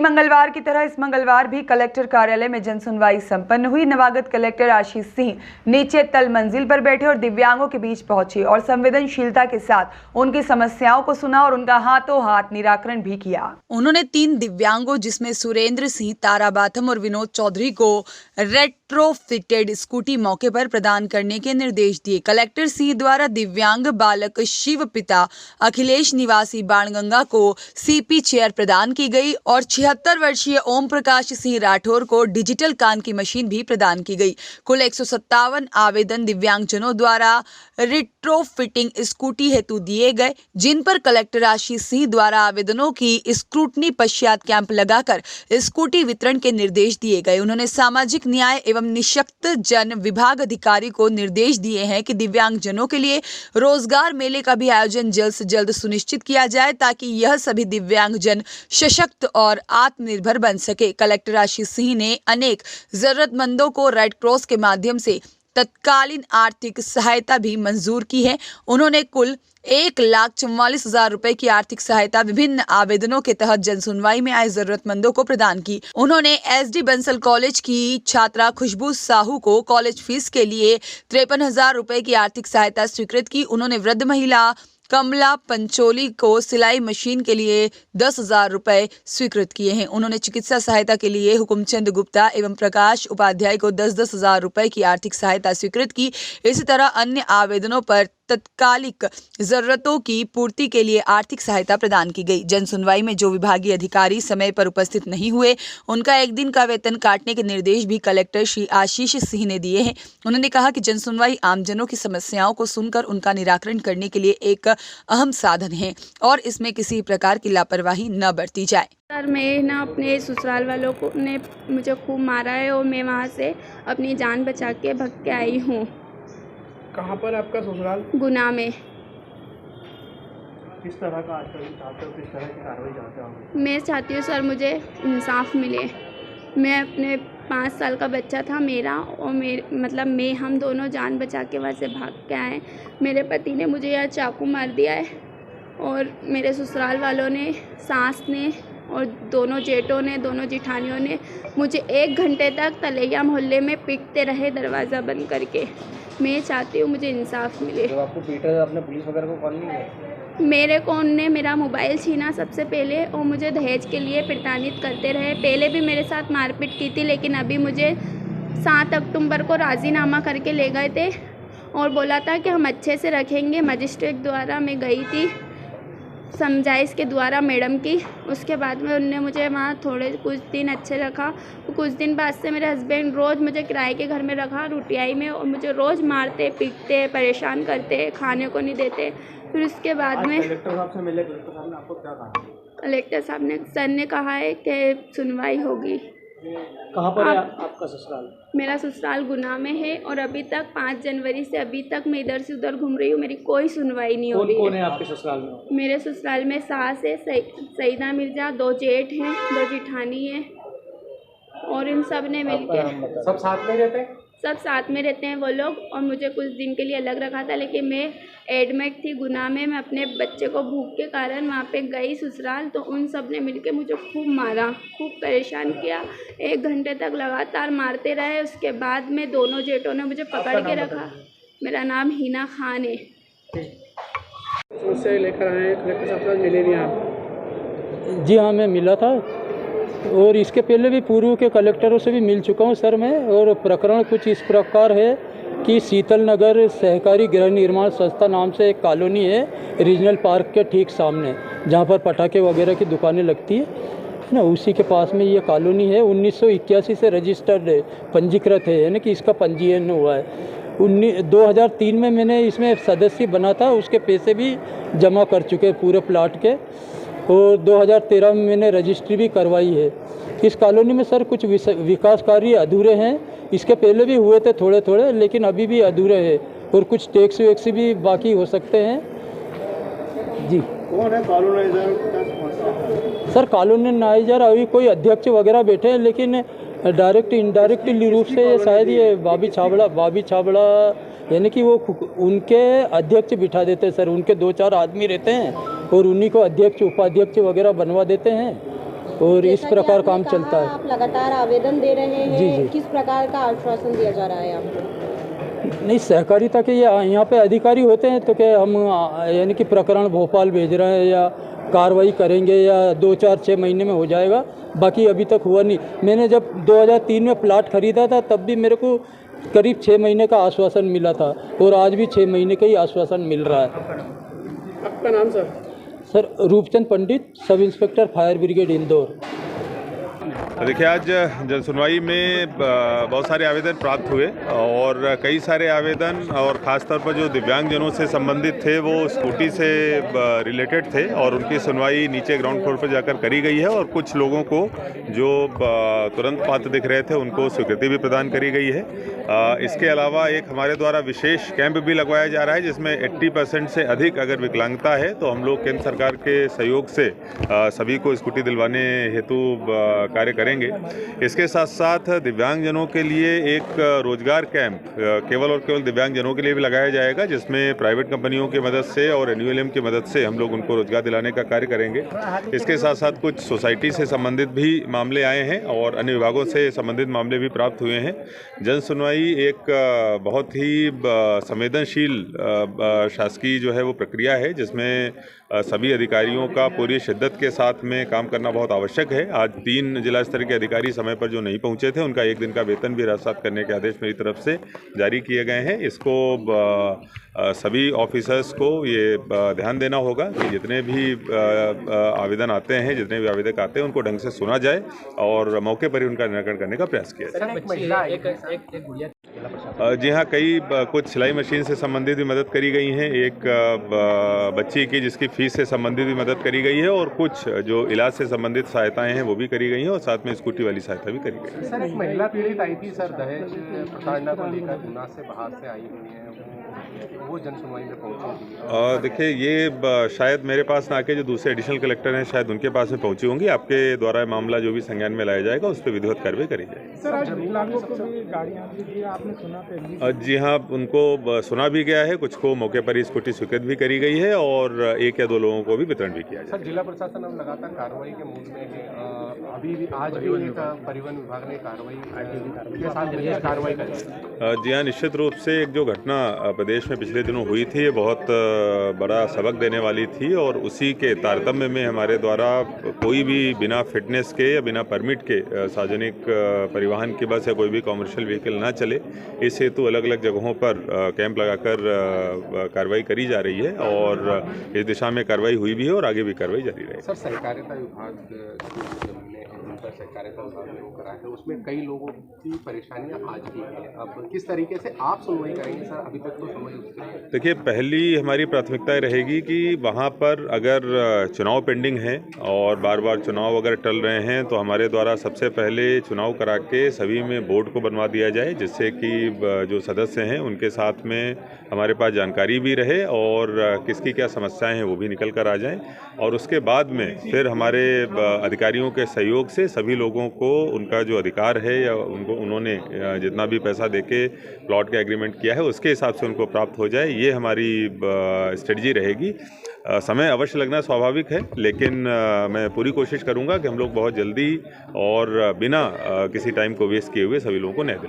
मंगलवार की तरह इस मंगलवार भी कलेक्टर कार्यालय में जनसुनवाई संपन्न हुई। नवागत कलेक्टर आशीष सिंह नीचे तल मंजिल पर बैठे और दिव्यांगों के बीच पहुंचे और संवेदनशीलता के साथ उनकी समस्याओं को सुना और उनका हाथों हाथ निराकरण भी किया। उन्होंने 3 दिव्यांगों जिसमें सुरेंद्र सिंह, तारा बाथम और विनोद चौधरी को रेट्रोफिटेड स्कूटी मौके पर प्रदान करने के निर्देश दिए। कलेक्टर सिंह द्वारा दिव्यांग बालक शिव पिता अखिलेश निवासी बाणगंगा को सीपी चेयर प्रदान की गई और 76 वर्षीय ओम प्रकाश सिंह राठौर को डिजिटल कान की मशीन भी प्रदान की गई। कुल 157 आवेदन दिव्यांगजनों द्वारा रेट्रोफिटिंग स्कूटी हेतु दिए गए, जिन पर कलेक्टर आशीष सिंह द्वारा आवेदनों की स्क्रूटनी पश्चात कैंप लगाकर स्कूटी वितरण के निर्देश दिए गए। उन्होंने सामाजिक न्याय एवं निःशक्त जन विभाग अधिकारी को निर्देश दिए हैं कि दिव्यांगजनों के लिए रोजगार मेले का भी आयोजन जल्द से जल्द सुनिश्चित किया जाए ताकि यह सभी दिव्यांगजन सशक्त और आत्मनिर्भर बन सके। कलेक्टर आशीष सिंह ने अनेक जरूरतमंदों को रेड क्रॉस के माध्यम से तत्कालीन आर्थिक सहायता भी मंजूर की है। उन्होंने कुल 1,44,000 रुपए की आर्थिक सहायता विभिन्न आवेदनों के तहत जनसुनवाई में आए जरूरतमंदों को प्रदान की। उन्होंने एसडी बंसल कॉलेज की छात्रा खुशबू साहू को कॉलेज फीस के लिए 53,000 रुपए की आर्थिक सहायता स्वीकृत की। उन्होंने वृद्ध महिला कमला पंचोली को सिलाई मशीन के लिए 10,000 रुपए स्वीकृत किए हैं। उन्होंने चिकित्सा सहायता के लिए हुकुमचंद गुप्ता एवं प्रकाश उपाध्याय को 10,000 रुपए की आर्थिक सहायता स्वीकृत की। इसी तरह अन्य आवेदनों पर तत्कालिक जरूरतों की पूर्ति के लिए आर्थिक सहायता प्रदान की गई। जनसुनवाई में जो विभागीय अधिकारी समय पर उपस्थित नहीं हुए, उनका 1 दिन का वेतन काटने के निर्देश भी कलेक्टर श्री आशीष सिंह ने दिए हैं। उन्होंने कहा कि जनसुनवाई आमजनों की समस्याओं को सुनकर उनका निराकरण करने के लिए एक अहम साधन है और इसमें किसी प्रकार की लापरवाही न बरती जाए। सर, मैं ना अपने ससुराल वालों को ने मुझे खूब मारा है और मैं वहाँ से अपनी जान बचा के भाग के आई हूँ। कहाँ पर आपका ससुराल? गुना में। किस तरह का आचरण चाहते हो, किस तरह की कार्रवाई चाहते हो? मैं चाहती हूँ सर मुझे इंसाफ मिले। मैं अपने 5 साल का बच्चा था मेरा और हम दोनों जान बचा के वहाँ से भाग के आए। मेरे पति ने मुझे यहाँ चाकू मार दिया है और मेरे ससुराल वालों ने, सास ने और दोनों जेठों ने, दोनों जिठानियों ने मुझे 1 घंटे तक तलैया मोहल्ले में पीटते रहे दरवाज़ा बंद करके। मैं चाहती हूँ मुझे इंसाफ मिले। जब आपको पीटा आपने पुलिस वगैरह को कॉल नहीं किया? मेरे को उनने मेरा मोबाइल छीना सबसे पहले और मुझे दहेज के लिए प्रताड़ित करते रहे। पहले भी मेरे साथ मारपीट की थी, लेकिन अभी मुझे 7 अक्टूबर को राजीनामा करके ले गए थे और बोला था कि हम अच्छे से रखेंगे। मजिस्ट्रेट द्वारा मैं गई थी समझाइश के द्वारा मैडम की। उसके बाद में उनने मुझे वहाँ कुछ दिन अच्छे रखा। कुछ दिन बाद से मेरे हस्बैंड रोज़ मुझे किराए के घर में रखा रुटियाई में और मुझे रोज़ मारते पीटते परेशान करते, खाने को नहीं देते। फिर उसके बाद में कलेक्टर साहब से मिले, कलेक्टर साहब ने आपको क्या कहा? कलेक्टर साहब ने सर ने कहा है कि सुनवाई होगी। कहाँ पर है आपका ससुराल? मेरा ससुराल गुना में है और अभी तक 5 जनवरी से अभी तक मैं इधर से उधर घूम रही हूँ, मेरी कोई सुनवाई नहीं हो रही है। कौन है आपके ससुराल में? मेरे ससुराल में सास है सईदा मिर्जा, 2 जेठ हैं, 2 जिठानी हैं और इन सब ने मिलकर सब साथ में रहते हैं? सब साथ में रहते हैं वो लोग। और मुझे कुछ दिन के लिए अलग रखा था, लेकिन मैं एडमिट थी गुना में। मैं अपने बच्चे को भूख के कारण वहाँ पे गई ससुराल, तो उन सब ने मिलके मुझे खूब मारा, खूब परेशान किया। 1 घंटे तक लगातार मारते रहे। उसके बाद में दोनों जेठों ने मुझे पकड़ के रखा। मेरा नाम हिना खान है। उससे लेकर आए कलेक्टर साहब से मिले नहीं आप? जी हाँ, मैं मिला था और इसके पहले भी पूर्व के कलेक्टरों से भी मिल चुका हूँ सर मैं। और प्रकरण कुछ इस प्रकार है कि शीतल नगर सहकारी गृह निर्माण संस्था नाम से एक कॉलोनी है रीजनल पार्क के ठीक सामने, जहाँ पर पटाखे वगैरह की दुकानें लगती है ना, उसी के पास में ये कॉलोनी है। 1981 से रजिस्टर्ड है, पंजीकृत है, यानी कि इसका पंजीयन हुआ है। 2003 में मैंने इसमें सदस्य बना था, उसके पैसे भी जमा कर चुके पूरे प्लाट के। और 2013 में मैंने रजिस्ट्री भी करवाई है। इस कॉलोनी में सर कुछ विकास कार्य अधूरे हैं, इसके पहले भी हुए थे थोड़े थोड़े, लेकिन अभी भी अधूरे हैं और कुछ टैक्स वैक्स भी बाकी हो सकते हैं। जी, कौन है कॉलोनाइजर? सर कॉलोनाइजर अभी कोई अध्यक्ष वगैरह बैठे हैं, लेकिन डायरेक्ट इनडायरेक्टली रूप से शायद ये बाबी छाबड़ा यानी कि वो उनके अध्यक्ष बिठा देते हैं सर। उनके 2-4 आदमी रहते हैं और उन्हीं को अध्यक्ष उपाध्यक्ष वगैरह बनवा देते हैं और इस जैसा कि प्रकार आपने काम कहा, चलता है। आप लगातार आवेदन दे रहे हैं। जी। किस प्रकार का आश्वासन दिया जा रहा है आपको? नहीं, सहकारिता के यहाँ पे अधिकारी होते हैं तो क्या हम यानी कि प्रकरण भोपाल भेज रहे हैं या कार्रवाई करेंगे या 2-4-6 महीने में हो जाएगा, बाकी अभी तक हुआ नहीं। मैंने जब 2003 में प्लाट खरीदा था तब भी मेरे को करीब 6 महीने का आश्वासन मिला था और आज भी 6 महीने का ही आश्वासन मिल रहा है। आपका नाम सर? सर, रूपचंद पंडित, sub inspector fire brigade Indore. देखिए, आज जन सुनवाई में बहुत सारे आवेदन प्राप्त हुए और कई सारे आवेदन और ख़ासतौर पर जो दिव्यांगजनों से संबंधित थे वो स्कूटी से रिलेटेड थे और उनकी सुनवाई नीचे ग्राउंड फ्लोर पर जाकर करी गई है और कुछ लोगों को जो तुरंत पात्र दिख रहे थे उनको स्वीकृति भी प्रदान करी गई है। इसके अलावा एक हमारे द्वारा विशेष कैंप भी लगवाया जा रहा है जिसमें 80% से अधिक अगर विकलांगता है तो हम लोग केंद्र सरकार के सहयोग से सभी को स्कूटी दिलवाने हेतु कार्य करेंगे। इसके साथ साथ दिव्यांगजनों के लिए एक रोजगार कैंप केवल और केवल दिव्यांगजनों के लिए भी लगाया जाएगा जिसमें प्राइवेट कंपनियों की मदद से और NULM की मदद से हम लोग उनको रोजगार दिलाने का कार्य करेंगे। इसके साथ साथ कुछ सोसाइटी से संबंधित भी मामले आए हैं और अन्य विभागों से संबंधित मामले भी प्राप्त हुए हैं। जन सुनवाई एक बहुत ही संवेदनशील शासकीय जो है वो प्रक्रिया है जिसमें सभी अधिकारियों का पूरी शिद्दत के साथ में काम करना बहुत आवश्यक है। आज 3 जिला स्तर के अधिकारी समय पर जो नहीं पहुंचे थे उनका 1 दिन का वेतन भी राजसात करने के आदेश मेरी तरफ से जारी किए गए हैं। इसको सभी ऑफिसर्स को ये ध्यान देना होगा कि जितने भी आवेदन आते हैं, जितने भी आवेदक आते हैं उनको ढंग से सुना जाए और मौके पर ही उनका निराकरण करने का प्रयास किया जाए। जी हाँ, कुछ सिलाई मशीन से संबंधित भी मदद करी गई हैं, एक बच्ची की जिसकी फीस से संबंधित भी मदद करी गई है और कुछ जो इलाज से संबंधित सहायताएं हैं वो भी करी गई हैं और साथ में स्कूटी वाली सहायता भी करी गई है। सर, एक महिला पीड़ित आई थी सर, दहेज प्रताड़ना को लेकर गुना से बाहर से आई हुई है, वो जन सुनवाई में पहुंची थी। देखिए, ये शायद मेरे पास ना आके जो दूसरे एडिशनल कलेक्टर हैं शायद उनके पास में पहुंची होंगी। आपके द्वारा मामला जो भी संज्ञान में लाया जाएगा उस पर विधिवत कार्रवाई करी जाएगी। सर, आज विकलांगों को भी गाड़ियाँ दी आपने सुना पहले? जी हाँ, उनको सुना भी गया है, कुछ को मौके पर ही स्कूटी स्वीकृत भी करी गई है और 1 या 2 लोगों को भी वितरण भी किया जाए। सर, जिला प्रशासन अब लगातार कार्रवाई के मूड में है। अभी भी आज भी एक परिवहन विभाग ने कार्रवाई करी। जी हाँ, निश्चित रूप से एक जो घटना प्रदेश में पिछले दिनों हुई थी ये बहुत बड़ा सबक देने वाली थी और उसी के तारतम्य में हमारे द्वारा कोई भी बिना फिटनेस के या बिना परमिट के सार्वजनिक परिवहन की बस या कोई भी कॉमर्शियल व्हीकल ना चले, इस हेतु अलग अलग जगहों पर कैंप लगाकर कार्रवाई करी जा रही है और इस दिशा में कार्रवाई हुई भी है और आगे भी कार्रवाई जारी रहेगी। सर, सहकारिता विभाग सहकारिता विभाग ने वो करा है, उसमें कई लोगों की परेशानियां आज भी हैं। अब किस तरीके से आप सुनवाई करेंगे सर? अभी तक तो समझ देखिए, पहली हमारी प्राथमिकता रहेगी कि वहाँ पर अगर चुनाव पेंडिंग है और बार बार चुनाव अगर टल रहे हैं तो हमारे द्वारा सबसे पहले चुनाव करा के सभी में बोर्ड को बनवा दिया जाए जिससे कि जो सदस्य हैं उनके साथ में हमारे पास जानकारी भी रहे और किसकी क्या समस्याएं हैं वो भी निकल कर आ जाएं और उसके बाद में फिर हमारे अधिकारियों के सहयोग से सभी लोगों को उनका जो अधिकार है या उन्होंने जितना भी पैसा देके प्लॉट का एग्रीमेंट किया है उसके हिसाब से उनको प्राप्त हो जाए, ये हमारी स्ट्रेटजी रहेगी। समय अवश्य लगना स्वाभाविक है लेकिन मैं पूरी कोशिश करूंगा कि हम लोग बहुत जल्दी और बिना किसी टाइम को वेस्ट किए हुए सभी लोगों को न्याय दिलाएं।